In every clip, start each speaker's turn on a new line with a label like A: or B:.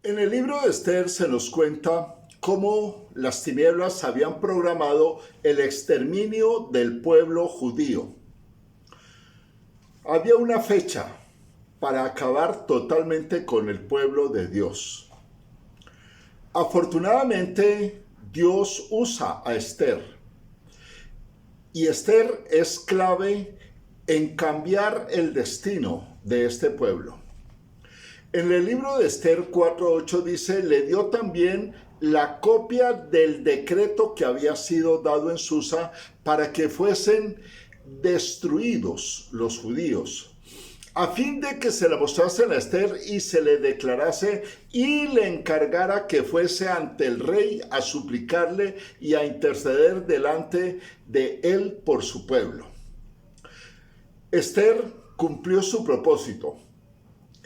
A: En el libro de Esther se nos cuenta cómo las tinieblas habían programado el exterminio del pueblo judío. Había una fecha para acabar totalmente con el pueblo de Dios. Afortunadamente, Dios usa a Esther. Y Esther es clave en cambiar el destino de este pueblo. En el libro de Esther 4:8 dice, le dio también la copia del decreto que había sido dado en Susa para que fuesen destruidos los judíos, a fin de que se la mostrasen a Esther y se le declarase y le encargara que fuese ante el rey a suplicarle y a interceder delante de él por su pueblo. Esther cumplió su propósito.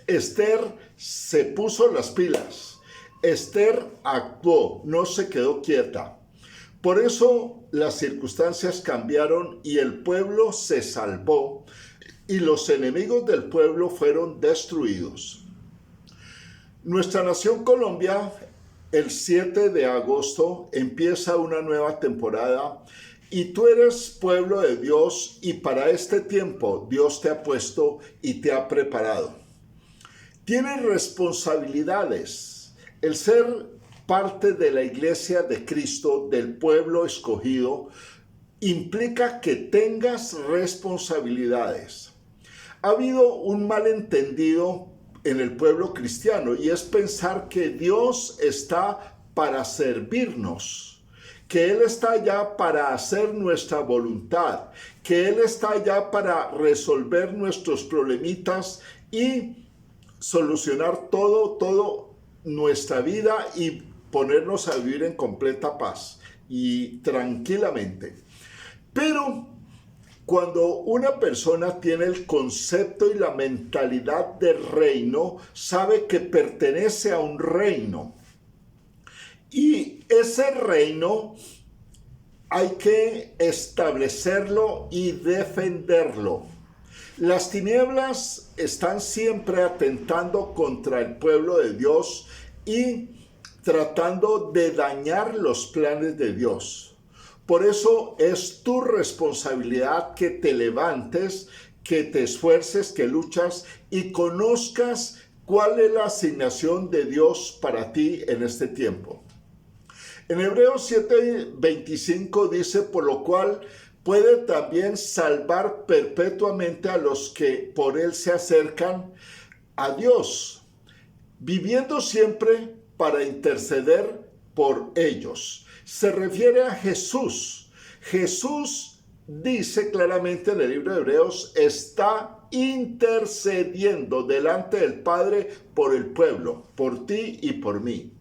A: Esther se puso las pilas. Esther actuó, no se quedó quieta. Por eso las circunstancias cambiaron y el pueblo se salvó y los enemigos del pueblo fueron destruidos. Nuestra nación Colombia, el 7 de agosto, empieza una nueva temporada y tú eres pueblo de Dios y para este tiempo Dios te ha puesto y te ha preparado. Tienes responsabilidades. El ser parte de la iglesia de Cristo, del pueblo escogido, implica que tengas responsabilidades. Ha habido un malentendido en el pueblo cristiano y es pensar que Dios está para servirnos, que Él está allá para hacer nuestra voluntad, que Él está allá para resolver nuestros problemitas y solucionar todo nuestra vida y ponernos a vivir en completa paz y tranquilamente. Pero cuando una persona tiene el concepto y la mentalidad de reino, sabe que pertenece a un reino. Y ese reino hay que establecerlo y defenderlo. Las tinieblas están siempre atentando contra el pueblo de Dios y tratando de dañar los planes de Dios. Por eso es tu responsabilidad que te levantes, que te esfuerces, que luchas y conozcas cuál es la asignación de Dios para ti en este tiempo. En Hebreos 7:25 dice, por lo cual puede también salvar perpetuamente a los que por él se acercan a Dios, viviendo siempre para interceder por ellos. Se refiere a Jesús. Jesús dice claramente en el libro de Hebreos, está intercediendo delante del Padre por el pueblo, por ti y por mí.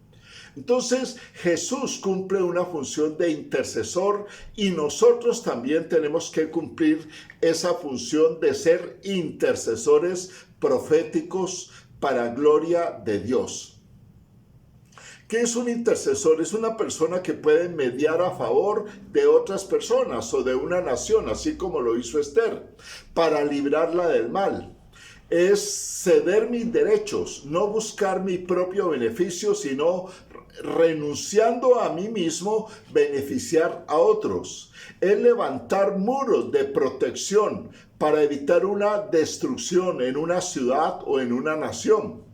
A: Entonces Jesús cumple una función de intercesor y nosotros también tenemos que cumplir esa función de ser intercesores proféticos para gloria de Dios. ¿Qué es un intercesor? Es una persona que puede mediar a favor de otras personas o de una nación, así como lo hizo Esther, para librarla del mal. Es ceder mis derechos, no buscar mi propio beneficio, sino renunciando a mí mismo, beneficiar a otros. Es levantar muros de protección para evitar una destrucción en una ciudad o en una nación.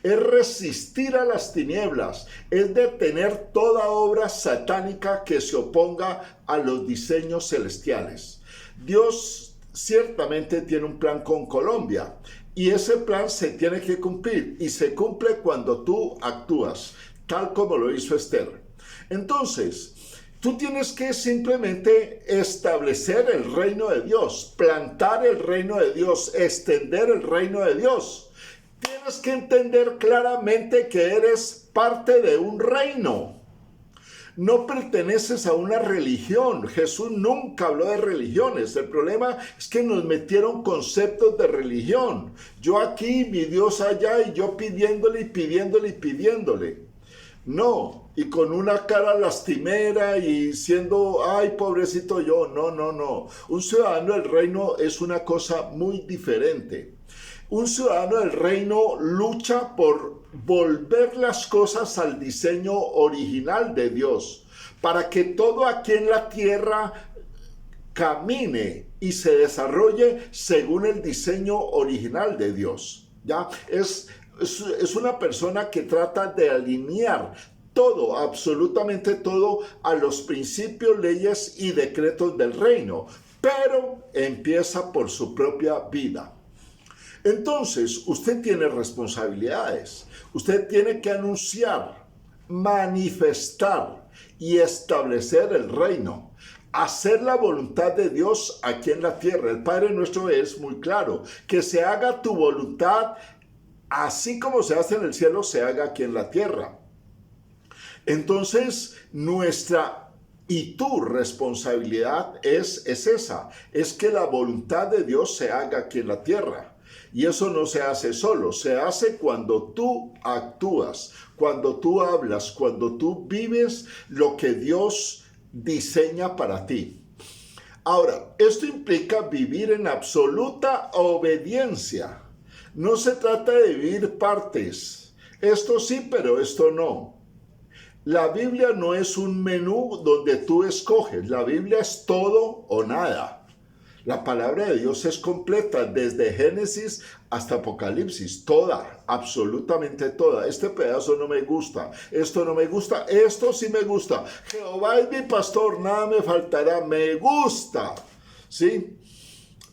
A: Es resistir a las tinieblas, es detener toda obra satánica que se oponga a los diseños celestiales. Dios ciertamente tiene un plan con Colombia y ese plan se tiene que cumplir y se cumple cuando tú actúas, tal como lo hizo Esther. Entonces, tú tienes que simplemente establecer el reino de Dios, plantar el reino de Dios, extender el reino de Dios. Tienes que entender claramente que eres parte de un reino. No perteneces a una religión. Jesús nunca habló de religiones. El problema es que nos metieron conceptos de religión. Yo aquí, mi Dios allá, y yo pidiéndole y pidiéndole y pidiéndole. No, y con una cara lastimera y siendo, ay, pobrecito yo. No. Un ciudadano del reino es una cosa muy diferente. Un ciudadano del reino lucha por volver las cosas al diseño original de Dios, para que todo aquí en la tierra camine y se desarrolle según el diseño original de Dios. ¿Ya? Es una persona que trata de alinear todo, absolutamente todo, a los principios, leyes y decretos del reino, pero empieza por su propia vida. Entonces, usted tiene responsabilidades. Usted tiene que anunciar, manifestar y establecer el reino. Hacer la voluntad de Dios aquí en la tierra. El Padre nuestro es muy claro. Que se haga tu voluntad, así como se hace en el cielo, se haga aquí en la tierra. Entonces, nuestra y tu responsabilidad es esa. Es que la voluntad de Dios se haga aquí en la tierra. Y eso no se hace solo, se hace cuando tú actúas, cuando tú hablas, cuando tú vives lo que Dios diseña para ti. Ahora, esto implica vivir en absoluta obediencia. No se trata de vivir partes. Esto sí, pero esto no. La Biblia no es un menú donde tú escoges. La Biblia es todo o nada. La palabra de Dios es completa, desde Génesis hasta Apocalipsis, toda, absolutamente toda. Este pedazo no me gusta, esto no me gusta, esto sí me gusta. Jehová es mi pastor, nada me faltará, me gusta. ¿Sí?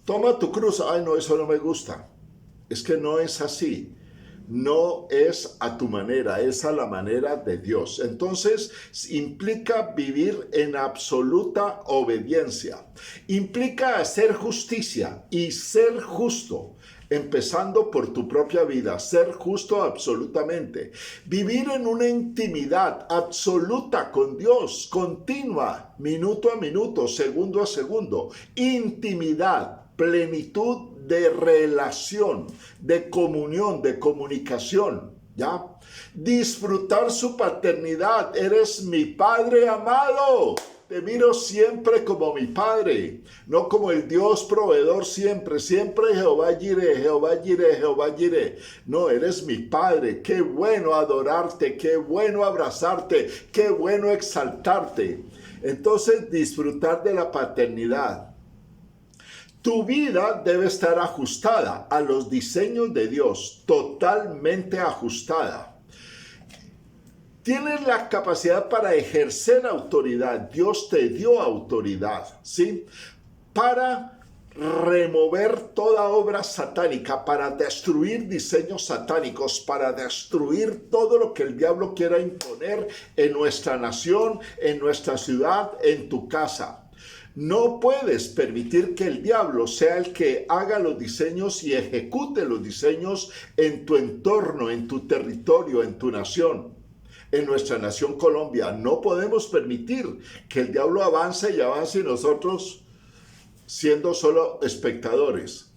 A: Toma tu cruz, ay no, eso no me gusta. Es que no es así. No es a tu manera, es a la manera de Dios. Entonces, implica vivir en absoluta obediencia. Implica hacer justicia y ser justo, empezando por tu propia vida, ser justo absolutamente. Vivir en una intimidad absoluta con Dios, continua, minuto a minuto, segundo a segundo. Intimidad, plenitud de relación, de comunión, de comunicación, ¿ya? Disfrutar su paternidad. Eres mi Padre amado. Te miro siempre como mi Padre, no como el Dios proveedor siempre, siempre Jehová Jireh, Jehová Jireh, Jehová Jireh. No, eres mi Padre. Qué bueno adorarte, qué bueno abrazarte, qué bueno exaltarte. Entonces, disfrutar de la paternidad. Tu vida debe estar ajustada a los diseños de Dios, totalmente ajustada. Tienes la capacidad para ejercer autoridad. Dios te dio autoridad, ¿sí? Para remover toda obra satánica, para destruir diseños satánicos, para destruir todo lo que el diablo quiera imponer en nuestra nación, en nuestra ciudad, en tu casa. No puedes permitir que el diablo sea el que haga los diseños y ejecute los diseños en tu entorno, en tu territorio, en tu nación. En nuestra nación Colombia no podemos permitir que el diablo avance y avance y nosotros siendo solo espectadores.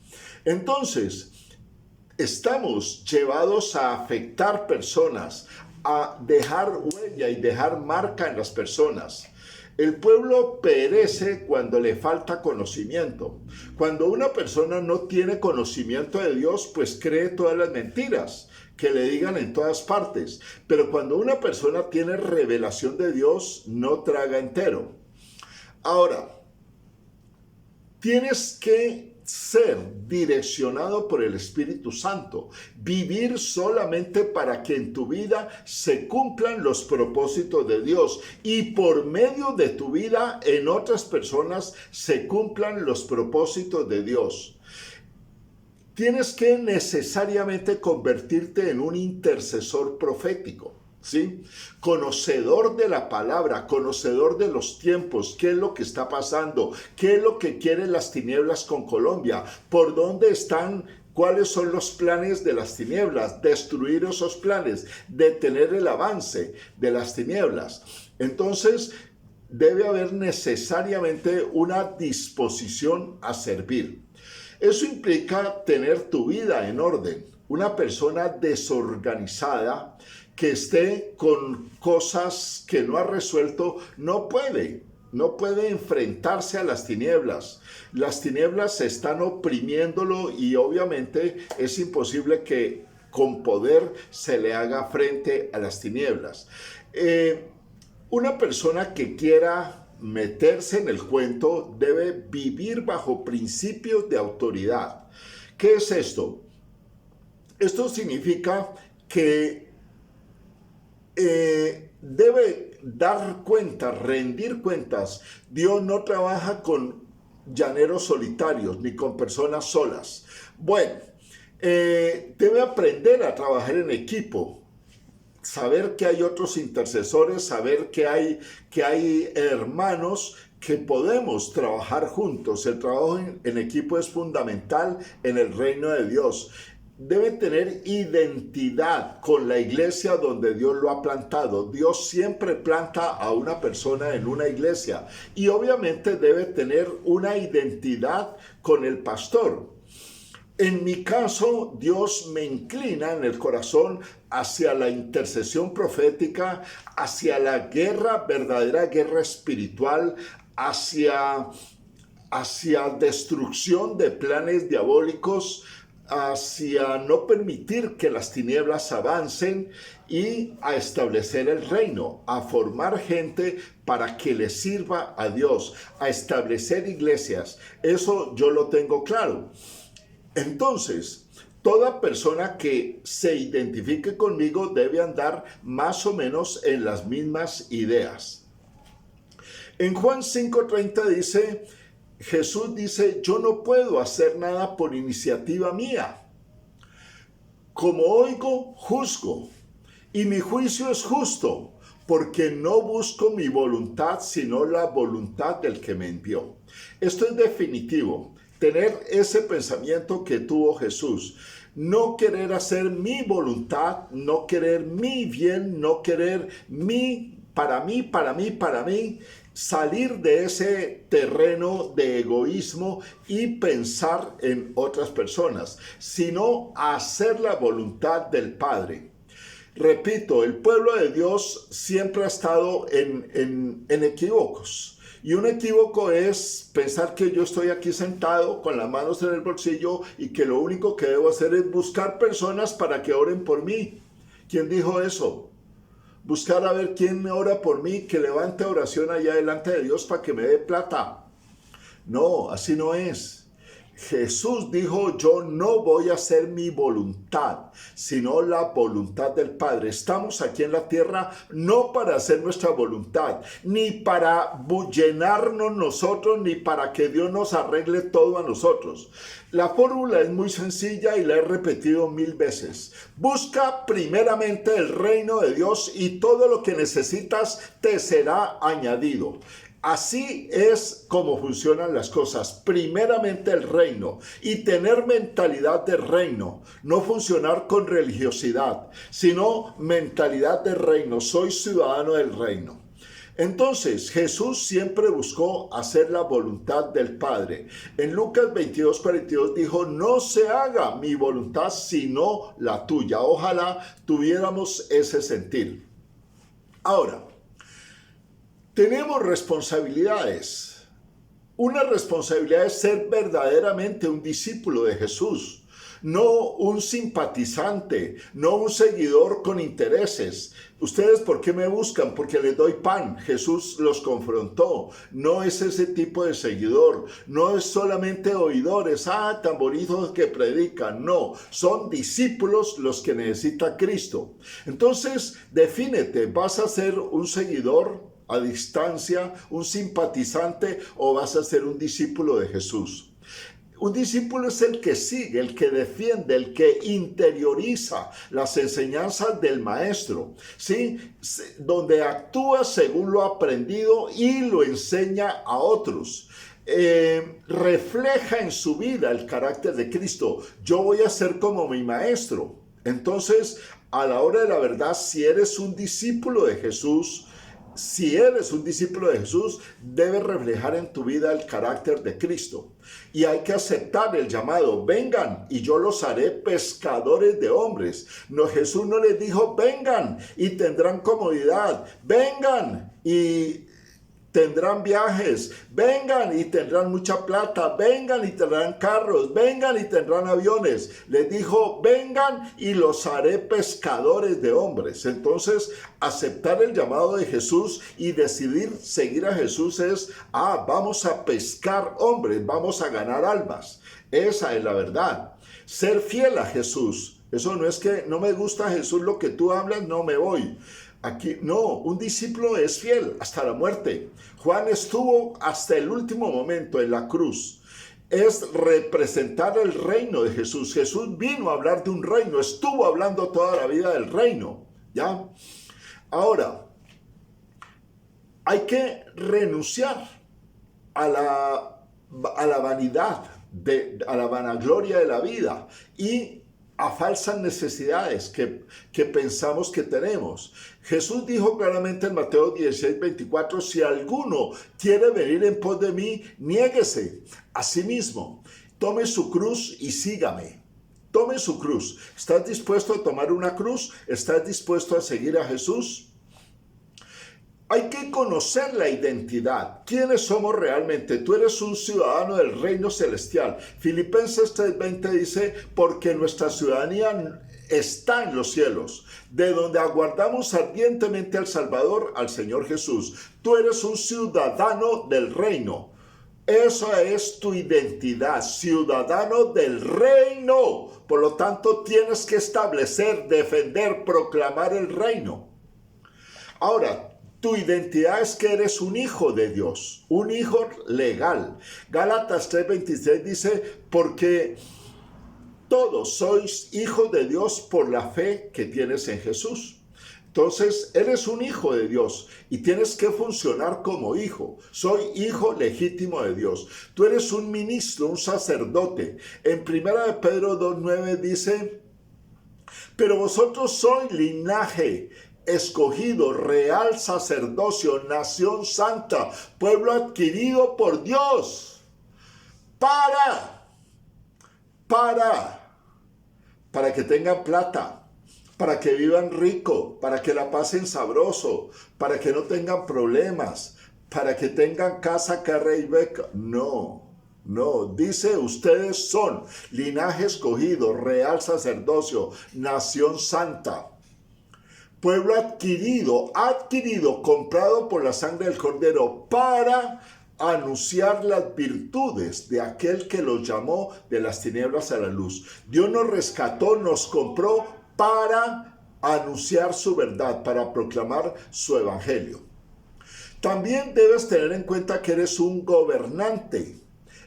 A: Entonces, estamos llevados a afectar personas, a dejar huella y dejar marca en las personas. El pueblo perece cuando le falta conocimiento. Cuando una persona no tiene conocimiento de Dios, pues cree todas las mentiras que le digan en todas partes. Pero cuando una persona tiene revelación de Dios, no traga entero. Ahora, tienes que ser direccionado por el Espíritu Santo, vivir solamente para que en tu vida se cumplan los propósitos de Dios y por medio de tu vida en otras personas se cumplan los propósitos de Dios. Tienes que necesariamente convertirte en un intercesor profético, ¿sí? Conocedor de la palabra, conocedor de los tiempos, qué es lo que está pasando, qué es lo que quieren las tinieblas con Colombia, por dónde están, cuáles son los planes de las tinieblas, destruir esos planes, detener el avance de las tinieblas. Entonces, debe haber necesariamente una disposición a servir. Eso implica tener tu vida en orden. Una persona desorganizada que esté con cosas que no ha resuelto no puede. no puede enfrentarse a las tinieblas. Las tinieblas están oprimiéndolo y obviamente es imposible que con poder se le haga frente a las tinieblas. Una persona que quiera meterse en el cuento debe vivir bajo principios de autoridad. ¿Qué es esto? Esto significa que debe dar cuentas, rendir cuentas. Dios no trabaja con llaneros solitarios ni con personas solas. Bueno, debe aprender a trabajar en equipo, saber que hay otros intercesores, saber que hay hermanos que podemos trabajar juntos. El trabajo en equipo es fundamental en el reino de Dios. Debe tener identidad con la iglesia donde Dios lo ha plantado. Dios siempre planta a una persona en una iglesia y obviamente debe tener una identidad con el pastor. En mi caso, Dios me inclina en el corazón hacia la intercesión profética, hacia la guerra, verdadera guerra espiritual, hacia destrucción de planes diabólicos, hacia no permitir que las tinieblas avancen y a establecer el reino, a formar gente para que le sirva a Dios, a establecer iglesias. Eso yo lo tengo claro. Entonces, toda persona que se identifique conmigo debe andar más o menos en las mismas ideas. En Juan 5:30 dice, Jesús dice, yo no puedo hacer nada por iniciativa mía. Como oigo, juzgo, y mi juicio es justo, porque no busco mi voluntad, sino la voluntad del que me envió. Esto es definitivo. Tener ese pensamiento que tuvo Jesús. No querer hacer mi voluntad, no querer mi bien, no querer para mí, salir de ese terreno de egoísmo y pensar en otras personas, sino hacer la voluntad del Padre. Repito, el pueblo de Dios siempre ha estado en equívocos. Y un equívoco es pensar que yo estoy aquí sentado con las manos en el bolsillo y que lo único que debo hacer es buscar personas para que oren por mí. ¿Quién dijo eso? Buscar a ver quién ora por mí, que levante oración allá delante de Dios para que me dé plata. No, así no es. Jesús dijo, yo no voy a hacer mi voluntad, sino la voluntad del Padre. Estamos aquí en la tierra no para hacer nuestra voluntad, ni para llenarnos nosotros, ni para que Dios nos arregle todo a nosotros. La fórmula es muy sencilla y la he repetido 1000 veces. Busca primeramente el reino de Dios y todo lo que necesitas te será añadido. Así es como funcionan las cosas. Primeramente el reino y tener mentalidad de reino. No funcionar con religiosidad, sino mentalidad de reino. Soy ciudadano del reino. Entonces Jesús siempre buscó hacer la voluntad del Padre. En Lucas 22:42 dijo, no se haga mi voluntad sino la tuya. Ojalá tuviéramos ese sentir. Ahora, tenemos responsabilidades. Una responsabilidad es ser verdaderamente un discípulo de Jesús, no un simpatizante, no un seguidor con intereses. ¿Ustedes por qué me buscan? Porque les doy pan. Jesús los confrontó. No es ese tipo de seguidor. No es solamente oidores. Tan bonitos que predican. No, son discípulos los que necesita Cristo. Entonces, defínete. ¿Vas a ser un seguidor a distancia, un simpatizante, o vas a ser un discípulo de Jesús? Un discípulo es el que sigue, el que defiende, el que interioriza las enseñanzas del maestro, ¿sí? Donde actúa según lo aprendido y lo enseña a otros. Refleja en su vida el carácter de Cristo. Yo voy a ser como mi maestro. Entonces, a la hora de la verdad, si eres un discípulo de Jesús, debes reflejar en tu vida el carácter de Cristo. Y hay que aceptar el llamado. Vengan y yo los haré pescadores de hombres. No, Jesús no les dijo, vengan y tendrán comodidad. Vengan y tendrán viajes, vengan y tendrán mucha plata, vengan y tendrán carros, vengan y tendrán aviones. Les dijo, vengan y los haré pescadores de hombres. Entonces, aceptar el llamado de Jesús y decidir seguir a Jesús es, vamos a pescar hombres, vamos a ganar almas. Esa es la verdad. Ser fiel a Jesús. Eso no es que no me gusta Jesús lo que tú hablas, no me voy. Aquí no, un discípulo es fiel hasta la muerte. Juan estuvo hasta el último momento en la cruz. Es representar el reino de Jesús. Jesús vino a hablar de un reino, estuvo hablando toda la vida del reino. ¿Ya? Ahora, hay que renunciar a la vanidad, a la vanagloria de la vida y a falsas necesidades que pensamos que tenemos. Jesús dijo claramente en Mateo 16, 24, si alguno quiere venir en pos de mí, niéguese a sí mismo, tome su cruz y sígame. Tome su cruz. ¿Estás dispuesto a tomar una cruz? ¿Estás dispuesto a seguir a Jesús? Hay que conocer la identidad. ¿Quiénes somos realmente? Tú eres un ciudadano del reino celestial. Filipenses 3:20 dice, porque nuestra ciudadanía está en los cielos, de donde aguardamos ardientemente al Salvador, al Señor Jesús. Tú eres un ciudadano del reino. Eso es tu identidad, ciudadano del reino. Por lo tanto, tienes que establecer, defender, proclamar el reino. Ahora, tu identidad es que eres un hijo de Dios, un hijo legal. Gálatas 3:26 dice, porque todos sois hijos de Dios por la fe que tienes en Jesús. Entonces, eres un hijo de Dios y tienes que funcionar como hijo. Soy hijo legítimo de Dios. Tú eres un ministro, un sacerdote. En 1 Pedro 2:9 dice, pero vosotros sois linaje escogido, real sacerdocio, nación santa, pueblo adquirido por Dios, para que tengan plata, para que vivan rico, para que la pasen sabroso, para que no tengan problemas, para que tengan casa, carro y beca. No, dice ustedes son linaje escogido, real sacerdocio, nación santa. Pueblo adquirido, comprado por la sangre del Cordero, para anunciar las virtudes de aquel que los llamó de las tinieblas a la luz. Dios nos rescató, nos compró para anunciar su verdad, para proclamar su evangelio. También debes tener en cuenta que eres un gobernante.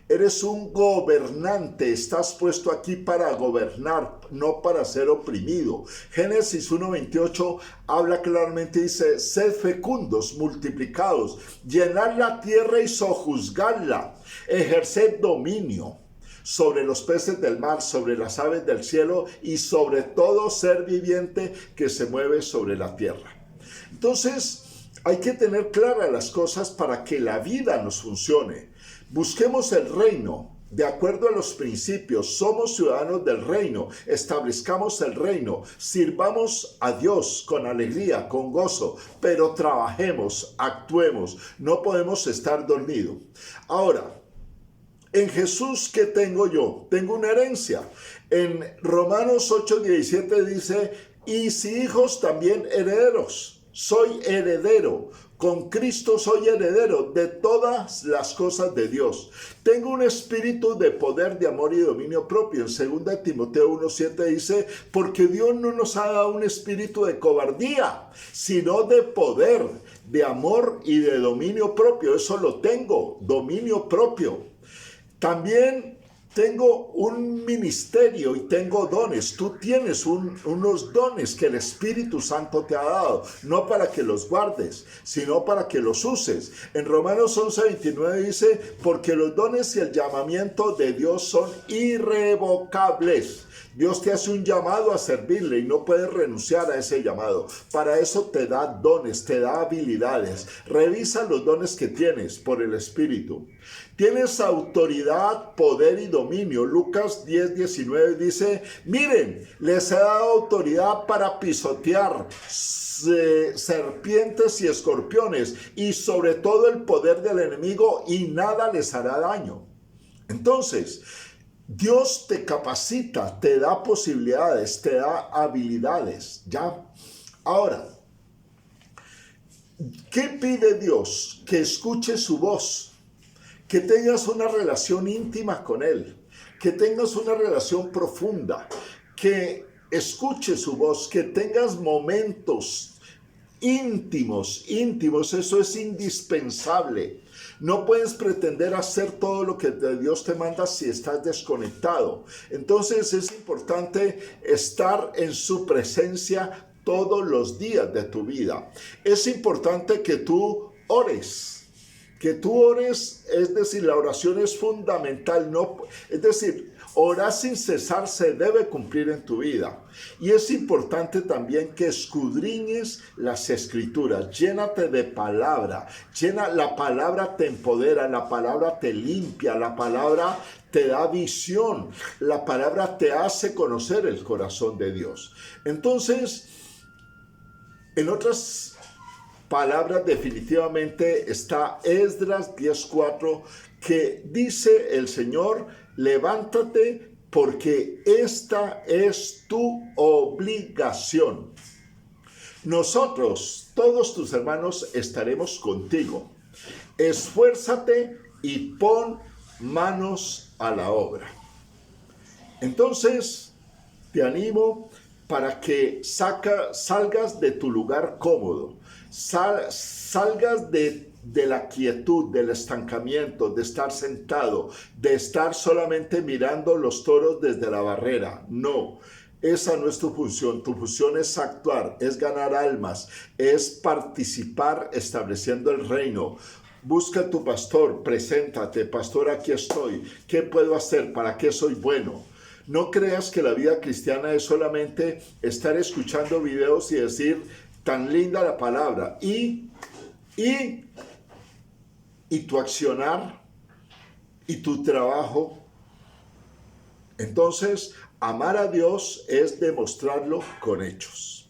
A: Eres un gobernante, estás puesto aquí para gobernar, no para ser oprimido. Génesis 1:28 habla claramente, dice, sed fecundos, multiplicados, llenad la tierra y sojuzgadla, ejerced dominio sobre los peces del mar, sobre las aves del cielo y sobre todo ser viviente que se mueve sobre la tierra. Entonces, hay que tener claras las cosas para que la vida nos funcione. Busquemos el reino de acuerdo a los principios. Somos ciudadanos del reino. Establezcamos el reino. Sirvamos a Dios con alegría, con gozo, pero trabajemos, actuemos. No podemos estar dormidos. Ahora, en Jesús, ¿qué tengo yo? Tengo una herencia. En Romanos 8:17 dice, y si hijos, también herederos. Soy heredero. Con Cristo soy heredero de todas las cosas de Dios. Tengo un espíritu de poder, de amor y dominio propio. En 2 Timoteo 1:7 dice, porque Dios no nos ha dado un espíritu de cobardía, sino de poder, de amor y de dominio propio. Eso lo tengo, dominio propio. También tengo un ministerio y tengo dones. Tú tienes unos dones que el Espíritu Santo te ha dado, no para que los guardes, sino para que los uses. En Romanos 11:29 dice, porque los dones y el llamamiento de Dios son irrevocables. Dios te hace un llamado a servirle y no puedes renunciar a ese llamado. Para eso te da dones, te da habilidades. Revisa los dones que tienes por el Espíritu. Tienes autoridad, poder y dominio. Lucas 10:19 dice, miren, les he dado autoridad para pisotear serpientes y escorpiones y sobre todo el poder del enemigo y nada les hará daño. Entonces, Dios te capacita, te da posibilidades, te da habilidades, ¿ya? Ahora, ¿qué pide Dios? Que escuches su voz, que tengas una relación íntima con Él, que tengas una relación profunda, que escuches su voz, que tengas momentos íntimos, eso es indispensable. No puedes pretender hacer todo lo que Dios te manda si estás desconectado. Entonces es importante estar en su presencia todos los días de tu vida. Es importante que tú ores. Que tú ores, es decir, la oración es fundamental. Es decir, orar sin cesar se debe cumplir en tu vida. Y es importante también que escudriñes las escrituras. Llénate de palabra. La palabra te empodera, la palabra te limpia, la palabra te da visión, la palabra te hace conocer el corazón de Dios. Entonces, en otras palabras, definitivamente está Esdras 10:4, que dice el Señor, levántate porque esta es tu obligación. Nosotros, todos tus hermanos, estaremos contigo. Esfuérzate y pon manos a la obra. Entonces, te animo para que salgas de tu lugar cómodo, salgas de la quietud, del estancamiento, de estar sentado, de estar solamente mirando los toros desde la barrera. No, esa no es tu función. Tu función es actuar, es ganar almas, es participar estableciendo el reino. Busca a tu pastor, preséntate, pastor, aquí estoy. ¿Qué puedo hacer? ¿Para qué soy bueno? No creas que la vida cristiana es solamente estar escuchando videos y decir, tan linda la palabra. Y tu accionar y tu trabajo. Entonces, amar a Dios es demostrarlo con hechos.